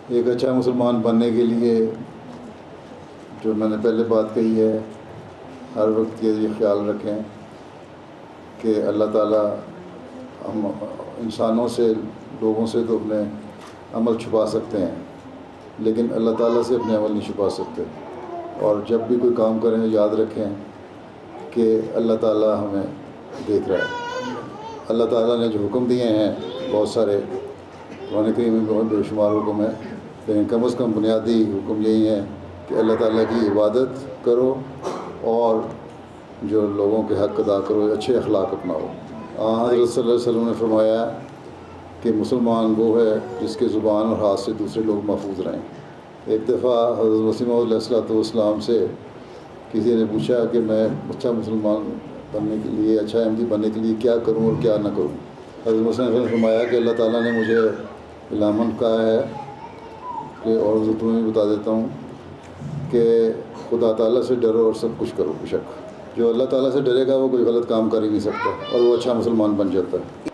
ایک اچھا مسلمان بننے کے لیے جو میں نے پہلے بات کہی ہے، ہر وقت یہ خیال رکھیں کہ اللہ تعالیٰ ہم انسانوں سے، لوگوں سے تو اپنے عمل چھپا سکتے ہیں، لیکن اللہ تعالیٰ سے اپنے عمل نہیں چھپا سکتے۔ اور جب بھی کوئی کام کریں یاد رکھیں کہ اللہ تعالیٰ ہمیں دیکھ رہا ہے۔ اللہ تعالیٰ نے جو حکم دیے ہیں بہت سارے، قرآن کریم میں بہت بے شمار حکم ہے، لیکن کم از کم بنیادی حکم یہی ہے کہ اللہ تعالیٰ کی عبادت کرو اور جو لوگوں کے حق ادا کرو، اچھے اخلاق اپناؤ۔ حضرت صلی اللہ علیہ وسلم نے فرمایا کہ مسلمان وہ ہے جس کے زبان اور ہاتھ سے دوسرے لوگ محفوظ رہیں۔ ایک دفعہ حضرت مسیح موعود علیہ السلام سے کسی نے پوچھا کہ میں اچھا مسلمان بننے کے لیے، اچھا احمدی بننے کے لیے کیا کروں اور کیا نہ کروں؟ حضرت مسیح نے فرمایا کہ اللہ تعالیٰ نے مجھے علامت کہا ہے کہ، اور تمہیں بھی بتا دیتا ہوں کہ خدا تعالیٰ سے ڈرو اور سب کچھ کرو۔ بے شک جو اللہ تعالیٰ سے ڈرے گا وہ کوئی غلط کام کر ہی نہیں سکتا اور وہ اچھا مسلمان بن جاتا ہے۔